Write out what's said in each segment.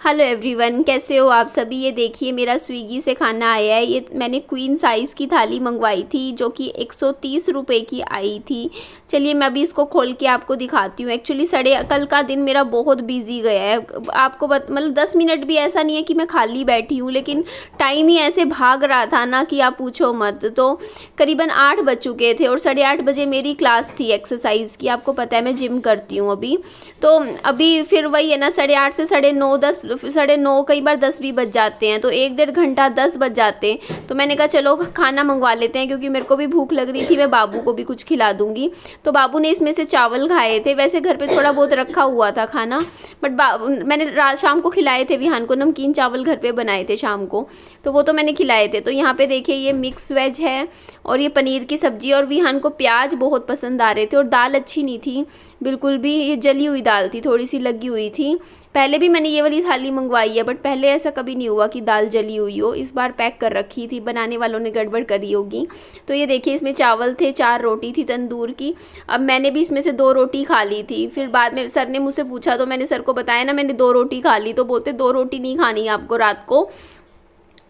Hello everyone, कैसे हो आप सभी। ये देखिए मेरा स्विगी से खाना आया है। ये मैंने क्वीन साइज़ की थाली मंगवाई थी जो कि 130 रुपये की आई थी। चलिए मैं अभी इसको खोल के आपको दिखाती हूँ। एक्चुअली कल का दिन मेरा बहुत बिजी गया है। आपको मतलब 10 मिनट भी ऐसा नहीं है कि मैं खाली बैठी हूँ, लेकिन टाइम ही ऐसे भाग रहा था ना कि आप पूछो मत। तो करीबन 8 बज चुके थे और 8:30 बजे मेरी क्लास थी एक्सरसाइज की। आपको पता है मैं जिम करती हूँ अभी। तो अभी फिर वही है ना, 8:30 से 9:30 10 9:30 कई बार 10 भी बज जाते हैं, तो 1-1.5 घंटा 10 बज जाते हैं। तो मैंने कहा चलो खाना मंगवा लेते हैं, क्योंकि मेरे को भी भूख लग रही थी। मैं बाबू को भी कुछ खिला दूंगी। तो बाबू ने इसमें से चावल खाए थे। वैसे घर पे थोड़ा बहुत रखा हुआ था खाना, बट मैंने शाम को खिलाए थे विहान को। नमकीन चावल घर पे बनाए थे शाम को, तो वो तो मैंने खिलाए थे। तो यहाँ पे देखिए ये मिक्स वेज है और ये पनीर की सब्जी। और विहान को प्याज बहुत पसंद आ रहे थे और दाल अच्छी नहीं थी बिल्कुल भी। ये जली हुई दाल थी, थोड़ी सी लगी हुई थी। पहले भी मैंने ये वाली थाली मंगवाई है, बट पहले ऐसा कभी नहीं हुआ कि दाल जली हुई हो। इस बार पैक कर रखी थी, बनाने वालों ने गड़बड़ करी होगी। तो ये देखिए इसमें चावल थे, 4 रोटी थी तंदूर की। अब मैंने भी इसमें से 2 रोटी खा ली थी। फिर बाद में सर ने मुझसे पूछा तो मैंने सर को बताया ना मैंने 2 रोटी खा ली। तो बोलते 2 रोटी नहीं खानी है आपको रात को,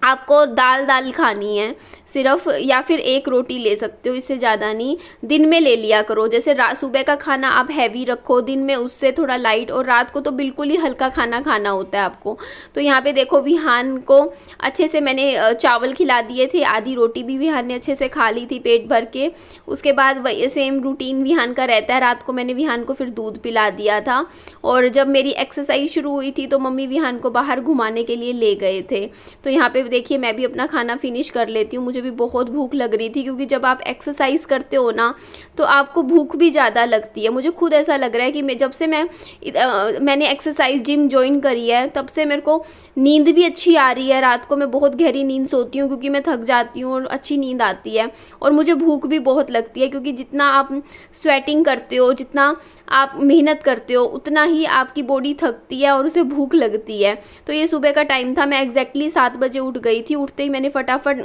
आपको दाल खानी है सिर्फ, या फिर 1 रोटी ले सकते हो, इससे ज़्यादा नहीं। दिन में ले लिया करो। जैसे सुबह का खाना आप हैवी रखो, दिन में उससे थोड़ा लाइट, और रात को तो बिल्कुल ही हल्का खाना खाना होता है आपको। तो यहाँ पे देखो विहान को अच्छे से मैंने चावल खिला दिए थे। आधी रोटी भी विहान ने अच्छे से खा ली थी पेट भर के। उसके बाद वही सेम रूटीन विहान का रहता है। रात को मैंने विहान को फिर दूध पिला दिया था। और जब मेरी एक्सरसाइज शुरू हुई थी तो मम्मी विहान को बाहर घुमाने के लिए ले गए थे। तो यहाँ पे देखिए मैं भी अपना खाना फिनिश कर लेती हूँ। मुझे भी बहुत भूख लग रही थी, क्योंकि जब आप एक्सरसाइज करते हो ना तो आपको भूख भी ज़्यादा लगती है। मुझे खुद ऐसा लग रहा है कि जब से मैंने एक्सरसाइज जिम ज्वाइन करी है, तब से मेरे को नींद भी अच्छी आ रही है। रात को मैं बहुत गहरी नींद सोती हूँ, क्योंकि मैं थक जाती हूँ और अच्छी नींद आती है। और मुझे भूख भी बहुत लगती है, क्योंकि जितना आप स्वेटिंग करते हो, जितना आप मेहनत करते हो, उतना ही आपकी बॉडी थकती है और उसे भूख लगती है। तो ये सुबह का टाइम था। मैं एग्जैक्टली 7 बजे उठ गई थी। उठते ही मैंने फटाफट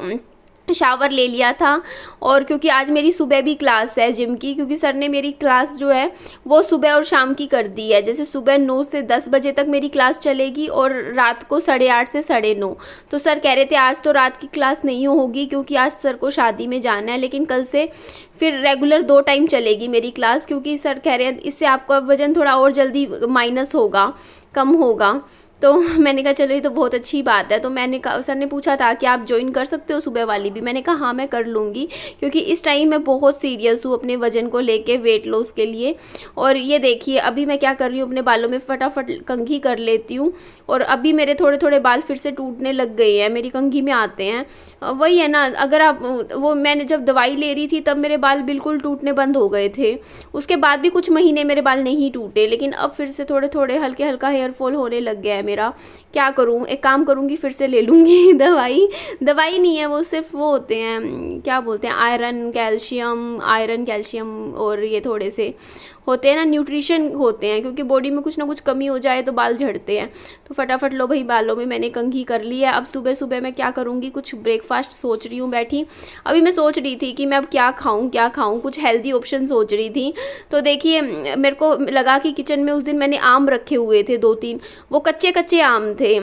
शावर ले लिया था। और क्योंकि आज मेरी सुबह भी क्लास है जिम की, क्योंकि सर ने मेरी क्लास जो है वो सुबह और शाम की कर दी है। जैसे सुबह 9 से 10 बजे तक मेरी क्लास चलेगी और रात को 8:30 से 9:30। तो सर कह रहे थे आज तो रात की क्लास नहीं होगी, क्योंकि आज सर को शादी में जाना है। लेकिन कल से फिर रेगुलर 2 टाइम चलेगी मेरी क्लास, क्योंकि सर कह रहे हैं इससे आपका वज़न थोड़ा और जल्दी माइनस होगा, कम होगा। तो मैंने कहा चलो ये तो बहुत अच्छी बात है। तो मैंने कहा, सर ने पूछा था कि आप ज्वाइन कर सकते हो सुबह वाली भी। मैंने कहा हाँ मैं कर लूँगी, क्योंकि इस टाइम मैं बहुत सीरियस हूँ अपने वज़न को लेके, वेट लॉस के लिए। और ये देखिए अभी मैं क्या कर रही हूँ, अपने बालों में फटाफट कंघी कर लेती हूँ। और अभी मेरे थोड़े थोड़े बाल फिर से टूटने लग गए हैं, मेरी कंघी में आते हैं। वही है ना, अगर आप वो मैंने जब दवाई ले रही थी तब मेरे बाल बिल्कुल टूटने बंद हो गए थे। उसके बाद भी कुछ महीने मेरे बाल नहीं टूटे, लेकिन अब फिर से थोड़े थोड़े हल्का हेयर फॉल होने लग गया है मेरा। क्या करूं, एक काम करूंगी फिर से ले लूँगी दवाई नहीं है वो, सिर्फ वो होते हैं क्या बोलते हैं, आयरन कैल्शियम और ये थोड़े से होते हैं ना, न्यूट्रिशन होते हैं। क्योंकि बॉडी में कुछ ना कुछ कमी हो जाए तो बाल झड़ते हैं। तो फटाफट लो भाई, बालों में मैंने कंघी कर ली है। अब सुबह सुबह मैं क्या करूँगी, कुछ ब्रेकफास्ट सोच रही हूँ बैठी। अभी मैं सोच रही थी कि मैं अब क्या खाऊँ, कुछ हेल्दी ऑप्शन सोच रही थी। तो देखिए मेरे को लगा कि किचन में उस दिन मैंने आम रखे हुए थे 2-3, वो कच्चे आम थे।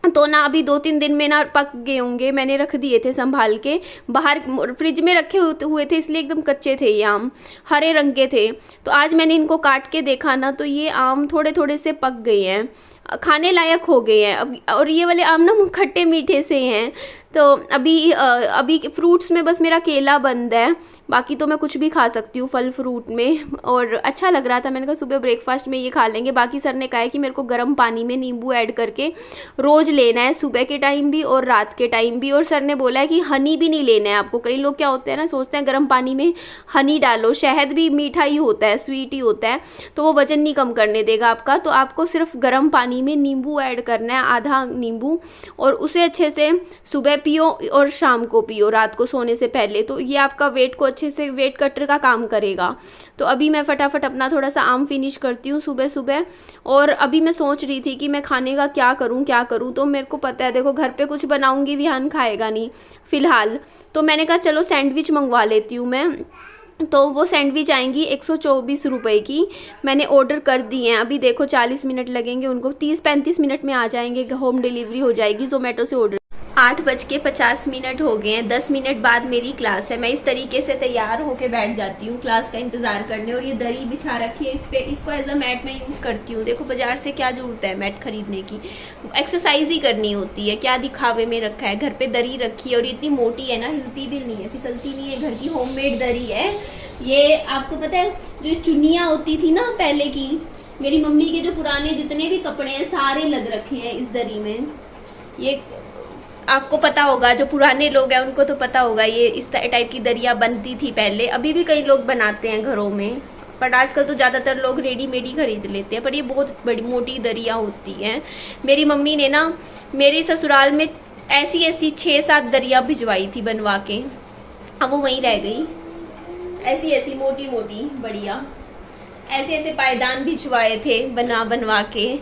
तो ना अभी 2-3 दिन में ना पक गए होंगे। मैंने रख दिए थे संभाल के, बाहर फ्रिज में रखे हुए थे, इसलिए एकदम कच्चे थे ये आम, हरे रंग के थे। तो आज मैंने इनको काट के देखा ना, तो ये आम थोड़े थोड़े से पक गए हैं, खाने लायक हो गए हैं अब। और ये वाले आम ना खट्टे मीठे से हैं। तो अभी फ्रूट्स में बस मेरा केला बंद है, बाकी तो मैं कुछ भी खा सकती हूँ फल फ्रूट में। और अच्छा लग रहा था, मैंने कहा सुबह ब्रेकफास्ट में ये खा लेंगे। बाकी सर ने कहा है कि मेरे को गर्म पानी में नींबू ऐड करके रोज़ लेना है, सुबह के टाइम भी और रात के टाइम भी। और सर ने बोला है कि हनी भी नहीं लेना है आपको। कई लोग क्या होते हैं ना, सोचते हैं गर्म पानी में हनी डालो, शहद भी मीठा ही होता है, स्वीट ही होता है, तो वो वज़न नहीं कम करने देगा आपका। तो आपको सिर्फ गर्म पानी में नींबू ऐड करना है, आधा नींबू, और उसे अच्छे से सुबह पियो और शाम को पियो, रात को सोने से पहले। तो ये आपका वेट को अच्छे से, वेट कटर का काम करेगा। तो अभी मैं फटाफट अपना थोड़ा सा आम फिनिश करती हूँ सुबह सुबह। और अभी मैं सोच रही थी कि मैं खाने का क्या करूँ। तो मेरे को पता है, देखो घर पे कुछ बनाऊँगी विहान खाएगा नहीं फ़िलहाल। तो मैंने कहा चलो सैंडविच मंगवा लेती हूँ मैं। तो वो सैंडविच आएंगी 124 रुपये की। मैंने ऑर्डर कर दी हैं, अभी देखो 40 मिनट लगेंगे उनको, 30-35 मिनट में आ जाएंगे, होम डिलीवरी हो जाएगी ज़ोमैटो से ऑर्डर। 8:50 हो गए हैं, 10 मिनट बाद मेरी क्लास है। मैं इस तरीके से तैयार होके बैठ जाती हूँ क्लास का इंतज़ार करने। और ये दरी बिछा रखी है, इस पे इसको एज अ मैट मैं यूज़ करती हूँ। देखो बाजार से क्या ज़रूरत है मैट खरीदने की, एक्सरसाइज ही करनी होती है, क्या दिखावे में रखा है। घर पे दरी रखी है और इतनी मोटी है ना, हिलती भी नहीं है, फिसलती नहीं है, घर की होममेड दरी है ये। आपको पता है जो चुन्नियाँ होती थी ना पहले की, मेरी मम्मी के जो पुराने जितने भी कपड़े हैं सारे लग रखे हैं इस दरी में। ये आपको पता होगा, जो पुराने लोग हैं उनको तो पता होगा, ये इस टाइप की दरिया बनती थी पहले। अभी भी कई लोग बनाते हैं घरों में, पर आजकल तो ज़्यादातर लोग रेडीमेड ही खरीद लेते हैं। पर ये बहुत बड़ी मोटी दरिया होती हैं। मेरी मम्मी ने ना मेरे ससुराल में ऐसी ऐसी 6-7 दरिया भिजवाई थी बनवा के, अब वो वहीं रह गई। ऐसी ऐसी मोटी मोटी बढ़िया ऐसे ऐसे पायदान भिजवाए थे बनवा के।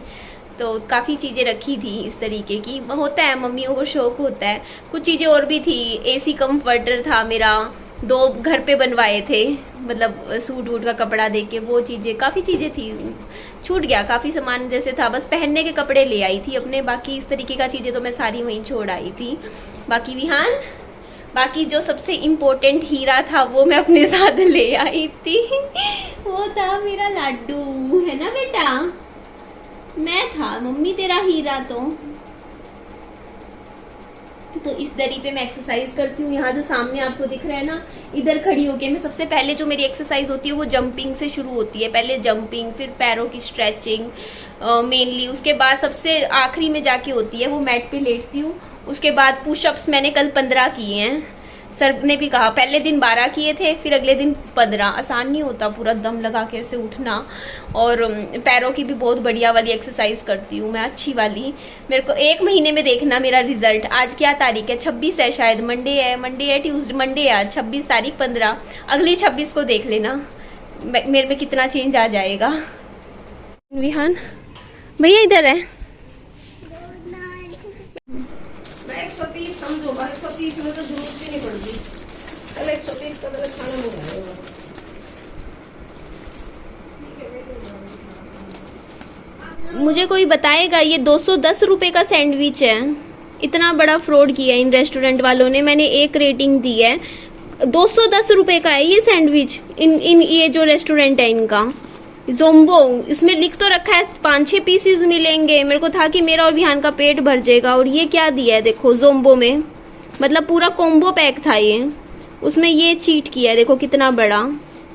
तो काफ़ी चीज़ें रखी थी इस तरीके की, होता है मम्मियों को शौक होता है। कुछ चीज़ें और भी थी, एसी कंफर्टर था मेरा, 2 घर पे बनवाए थे, मतलब सूट वूट का कपड़ा देके, वो चीज़ें काफ़ी चीज़ें थी। छूट गया काफ़ी सामान जैसे था, बस पहनने के कपड़े ले आई थी अपने, बाकी इस तरीके का चीज़ें तो मैं सारी वहीं छोड़ आई थी। बाकी विहान, बाकी जो सबसे इम्पोर्टेंट हीरा था वो मैं अपने साथ ले आई थी वो था मेरा लड्डू, है ना बेटा, मैं था मम्मी तेरा हीरा। तो इस दरी पे मैं एक्सरसाइज करती हूँ। यहाँ जो सामने आपको दिख रहा है ना, इधर खड़ी होके मैं सबसे पहले जो मेरी एक्सरसाइज होती है वो जंपिंग से शुरू होती है। पहले जंपिंग, फिर पैरों की स्ट्रेचिंग मेनली, उसके बाद सबसे आखिरी में जाके होती है वो मैट पे लेटती हूँ। उसके बाद पुशअप्स मैंने कल 15 किए हैं। सर ने भी कहा, पहले दिन 12 किए थे, फिर अगले दिन 15। आसान नहीं होता पूरा दम लगा के ऐसे उठना। और पैरों की भी बहुत बढ़िया वाली एक्सरसाइज करती हूँ मैं, अच्छी वाली। मेरे को 1 महीने में देखना मेरा रिजल्ट। आज क्या तारीख है, 26 है शायद, मंडे है ट्यूसडे, मंडे है आज, 26 तारीख 15, अगली 26 को देख लेना मेरे में कितना चेंज आ जाएगा। विहान भैया इधर है, 130 समझो, 130 में तो जरूरत ही नहीं पड़ती। कल 130 का तो खाना मंगाएगा। मुझे कोई बताएगा, ये 210 रुपए का सैंडविच है। इतना बड़ा फ्रॉड किया इन रेस्टोरेंट वालों ने। मैंने 1 रेटिंग दी है, 210 रुपए का है ये सैंडविच। इन ये जो रेस्टोरेंट है इनका जोम्बो, इसमें लिख तो रखा है 5-6 पीसेस मिलेंगे। मेरे को था कि मेरा और विहान का पेट भर जाएगा, और ये क्या दिया है देखो जोम्बो में, मतलब पूरा कॉम्बो पैक था ये, उसमें ये चीट किया है देखो कितना बड़ा।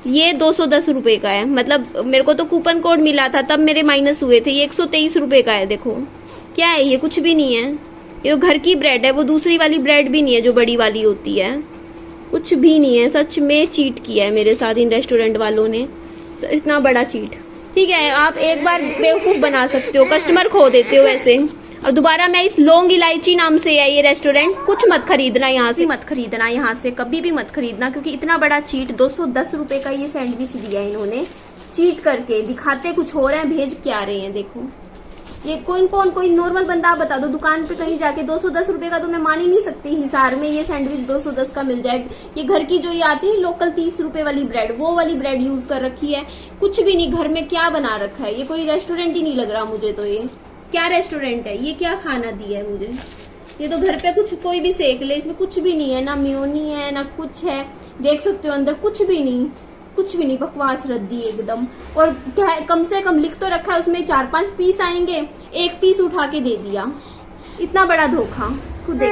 ये 210 रुपए का है, मतलब मेरे को तो कूपन कोड मिला था तब मेरे माइनस हुए थे। ये 123 रुपए का है। देखो क्या है ये, कुछ भी नहीं है। ये तो घर की ब्रेड है, वो दूसरी वाली ब्रेड भी नहीं है जो बड़ी वाली होती है, कुछ भी नहीं है। सच में चीट किया है मेरे साथ इन रेस्टोरेंट वालों ने, इतना बड़ा चीट। ठीक है, आप एक बार बेवकूफ़ बना सकते हो, कस्टमर खो देते हो ऐसे। और दोबारा मैं इस लौंग इलायची नाम से है ये रेस्टोरेंट, कुछ मत खरीदना यहाँ से, मत खरीदना यहाँ से, कभी भी मत खरीदना, क्योंकि इतना बड़ा चीट। 210 रुपए का ये सैंडविच दिया इन्होंने, चीट करके दिखाते कुछ हो रहे हैं, भेज क्या रहे हैं। देखो ये कोई नॉर्मल बंदा आप बता दो दुकान पे कहीं जाके 210 रुपए का तो मैं मान ही नहीं सकती हिसार में ये सैंडविच 210 का मिल जाए। ये घर की जो ये आती है लोकल 30 रुपए वाली ब्रेड, वो वाली ब्रेड यूज कर रखी है। कुछ भी नहीं, घर में क्या बना रखा है, ये कोई रेस्टोरेंट ही नहीं लग रहा मुझे। तो ये क्या रेस्टोरेंट है, ये क्या खाना दिया है मुझे। ये तो घर पे कुछ कोई भी सेक ले, इसमें कुछ भी नहीं है, ना मेयोनी है ना कुछ है। देख सकते हो अंदर कुछ भी नहीं, कुछ भी नहीं, बकवास रद्दी एकदम। और क्या कम से कम लिख तो रखा है उसमें 4-5 पीस आएंगे, 1 पीस उठा के दे दिया। इतना बड़ा धोखा खुद देख।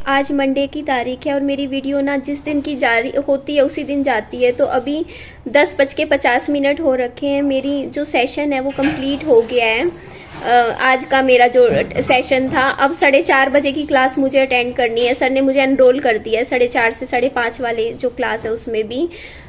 आज मंडे की तारीख है और मेरी वीडियो ना जिस दिन की जारी होती है उसी दिन जाती है। तो अभी 10:50 हो रखे हैं। मेरी जो सेशन है वो कंप्लीट हो गया है। आज का मेरा जो सेशन था, अब 4:30 बजे की क्लास मुझे अटेंड करनी है। सर ने मुझे एनरोल कर दिया है 4:30 से 5:30 वाले जो क्लास है उसमें भी।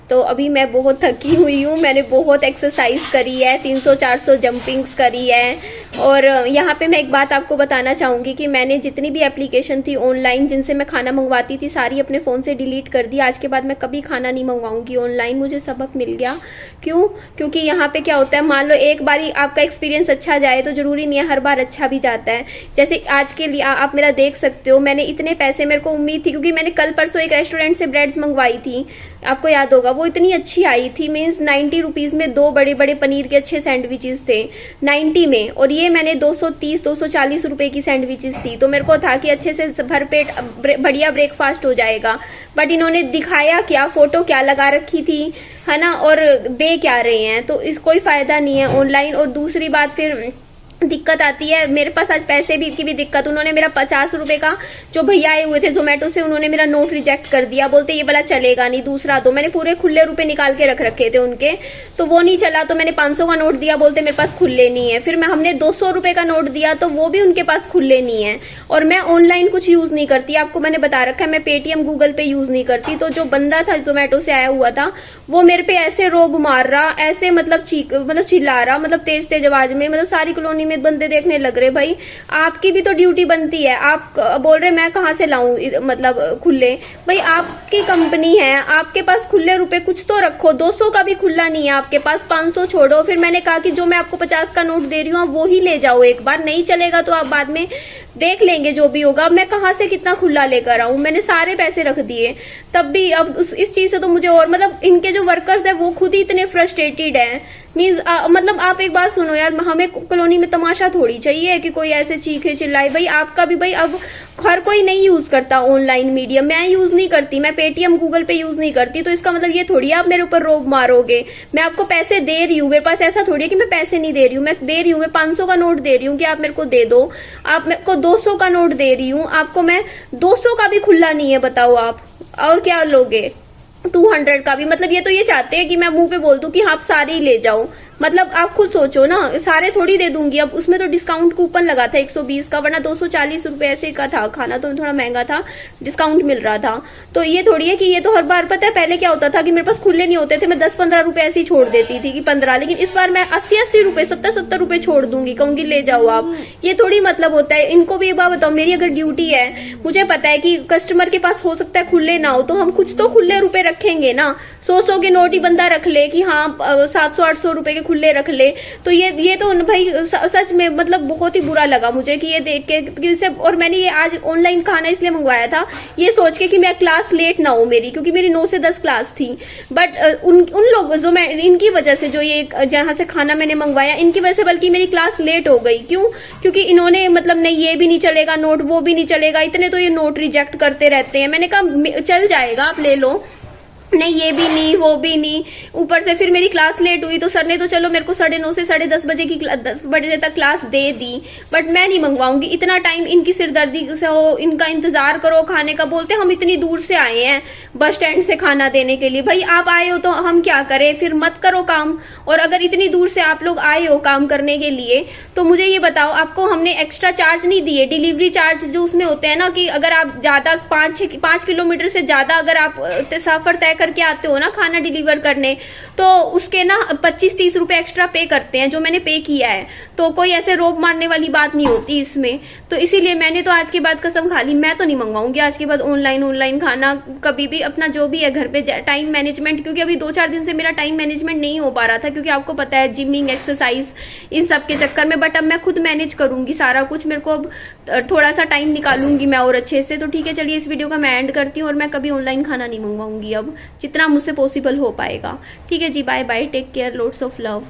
तो अभी मैं बहुत थकी हुई हूँ, मैंने बहुत एक्सरसाइज करी है, 300-400 जंपिंग्स करी है। और यहाँ पे मैं एक बात आपको बताना चाहूँगी कि मैंने जितनी भी एप्लीकेशन थी ऑनलाइन जिनसे मैं खाना मंगवाती थी सारी अपने फ़ोन से डिलीट कर दी। आज के बाद मैं कभी खाना नहीं मंगवाऊंगी ऑनलाइन। मुझे सबक मिल गया। क्यों? क्योंकि यहाँ पे क्या होता है, मान लो एक बारी आपका एक्सपीरियंस अच्छा जाए तो ज़रूरी नहीं है हर बार अच्छा भी जाता है। जैसे आज के लिए आप मेरा देख सकते हो, मैंने इतने पैसे, मेरे को उम्मीद थी क्योंकि मैंने कल परसों एक रेस्टोरेंट से ब्रेड्स मंगवाई थी, आपको याद होगा, वो इतनी अच्छी आई थी। मीन्स 90 रुपीज़ में 2 बड़े बड़े पनीर के अच्छे सैंडविचेस थे 90 में, और ये मैंने 230-240 रुपए की सैंडविचेस थी। तो मेरे को था कि अच्छे से भरपेट बढ़िया ब्रेकफास्ट हो जाएगा। बट इन्होंने दिखाया क्या, फोटो क्या लगा रखी थी, है ना, और दे क्या रहे हैं। तो इस कोई फायदा नहीं है ऑनलाइन। और दूसरी बात फिर दिक्कत आती है, मेरे पास आज पैसे की भी दिक्कत। उन्होंने मेरा 50 रुपए का, जो भैया आए हुए थे जोमेटो से, उन्होंने मेरा नोट रिजेक्ट कर दिया, बोलते ये वाला चलेगा नहीं, दूसरा दो। मैंने पूरे खुले रुपए निकाल के रख रखे थे उनके, तो वो नहीं चला। तो मैंने 500 का नोट दिया, बोलते मेरे पास खुले नहीं है। फिर हमने 200 रुपए का नोट दिया, तो वो भी उनके पास खुले नहीं है। और मैं ऑनलाइन कुछ यूज नहीं करती, आपको मैंने बता रखा है, मैं पेटीएम गूगल पे यूज नहीं करती। तो जो बंदा था जोमेटो से आया हुआ था, वो मेरे पे ऐसे रोब मार रहा, ऐसे मतलब चिल्ला रहा, मतलब तेज आवाज में, मतलब सारी कॉलोनी में बंदे देखने लग रहे। भाई आपकी भी तो ड्यूटी बनती है, आप बोल रहे मैं कहाँ से लाऊं मतलब खुले। भाई आपकी कंपनी है, आपके पास खुले रुपए कुछ तो रखो। 200 का भी खुला नहीं है आपके पास, 500 छोड़ो। फिर मैंने कहा कि जो मैं आपको 50 का नोट दे रही हूँ आप वो ही ले जाओ, एक बार नहीं चलेगा तो आप बाद में देख लेंगे जो भी होगा। मैं कहाँ से कितना खुला लेकर आऊं, मैंने सारे पैसे रख दिए तब भी। अब इस चीज से तो मुझे, और मतलब इनके जो वर्कर्स है वो खुद ही इतने फ्रस्ट्रेटेड है। मीन्स मतलब आप एक बात सुनो यार, हमें कॉलोनी में तमाशा थोड़ी चाहिए कि कोई ऐसे चीखे चिल्लाए। भाई आपका भी, भाई अब हर कोई नहीं यूज करता ऑनलाइन मीडियम, मैं यूज नहीं करती, मैं पेटीएम गूगल पे यूज नहीं करती। तो इसका मतलब ये थोड़ी आप मेरे ऊपर रोब मारोगे। मैं आपको पैसे दे रही हूँ, मेरे पास ऐसा थोड़ी है कि मैं पैसे नहीं दे रही हूँ, मैं दे रही हूँ। मैं 500 का नोट दे रही हूँ कि आप मेरे को दे दो, आप मेरे को 200 का नोट दे रही हूँ, आपको मैं 200 का भी खुला नहीं है, बताओ आप और क्या लोगे, 200 का भी। मतलब ये तो ये चाहते हैं कि मैं मुंह पे बोल दूं कि आप सारे ही ले जाओ। मतलब आप खुद सोचो ना, सारे थोड़ी दे दूंगी। अब उसमें तो डिस्काउंट कूपन लगा था 120 का, वरना 240 रुपए ऐसे का था। खाना तो थोड़ा महंगा था, डिस्काउंट मिल रहा था। तो ये थोड़ी है कि ये तो हर बार, पता है पहले क्या होता था कि मेरे पास खुले नहीं होते थे, मैं 10-15 रुपए ऐसे ही छोड़ देती थी कि 15। लेकिन इस बार मैं 80-80 रुपए, 70-70 रुपए छोड़ दूंगी, कहूंगी ले जाओ आप। ये थोड़ी मतलब होता है। इनको भी एक बात बताओ, मेरी अगर ड्यूटी है, मुझे पता है कि कस्टमर के पास हो सकता है खुले ना हो, तो हम कुछ तो खुले रुपए रखेंगे ना। 100-100 के नोट ही बंदा रख ले कि हाँ 700-800 रुपए के खुले रख ले। तो ये तो भाई सच में मतलब बहुत ही बुरा लगा मुझे कि ये देख के। और मैंने ये आज ऑनलाइन खाना इसलिए मंगवाया था ये सोच के कि मैं क्लास लेट ना हो मेरी, क्योंकि मेरी 9 से 10 क्लास थी। बट उन लोग जो मैं, इनकी वजह से, जो ये जहां से खाना मैंने मंगवाया, इनकी वजह से बल्कि मेरी क्लास लेट हो गई। क्यों? क्योंकि इन्होंने मतलब नहीं ये भी नहीं चलेगा नोट, वो भी नहीं चलेगा, इतने तो ये नोट रिजेक्ट करते रहते हैं। मैंने कहा चल जाएगा आप ले लो, नहीं ये भी नहीं वो भी नहीं। ऊपर से फिर मेरी क्लास लेट हुई तो सर ने तो चलो मेरे को 9:30 से 10:30 बजे की 10 बजे तक क्लास दे दी। बट मैं नहीं मंगवाऊंगी, इतना टाइम इनकी सिरदर्दी से हो, इनका इंतजार करो खाने का। बोलते हम इतनी दूर से आए हैं बस स्टैंड से खाना देने के लिए। भाई आप आए हो तो हम क्या करें, फिर मत करो काम। और अगर इतनी दूर से आप लोग आए हो काम करने के लिए तो मुझे ये बताओ, आपको हमने एक्स्ट्रा चार्ज नहीं दिए, डिलीवरी चार्ज जो उसमें होते हैं ना, कि अगर आप ज्यादा 5 किलोमीटर से ज्यादा अगर आप सफर तय करके आते हो ना खाना डिलीवर करने, तो उसके ना 25-30 रुपए एक्स्ट्रा पे करते हैं, जो मैंने पे किया है। तो कोई ऐसे रोब मारने वाली बात नहीं होती इसमें। तो इसीलिए मैंने तो आज के बाद कसम खा ली, मैं तो नहीं मंगवाऊंगी आज के बाद ऑनलाइन खाना कभी भी। अपना जो भी है घर पे टाइम मैनेजमेंट, क्योंकि अभी 2-4 दिन से मेरा टाइम मैनेजमेंट नहीं हो पा रहा था, क्योंकि आपको पता है जिमिंग, एक्सरसाइज, इन सब के चक्कर में। बट अब मैं खुद मैनेज करूंगी सारा कुछ, मेरे को अब थोड़ा सा टाइम निकालूंगी मैं और अच्छे से। तो ठीक है, चलिए इस वीडियो का मैं एंड करती हूँ, और मैं कभी ऑनलाइन खाना नहीं मंगवाऊंगी अब, जितना मुझसे पॉसिबल हो पाएगा। ठीक है जी, bye bye, take care, loads of love.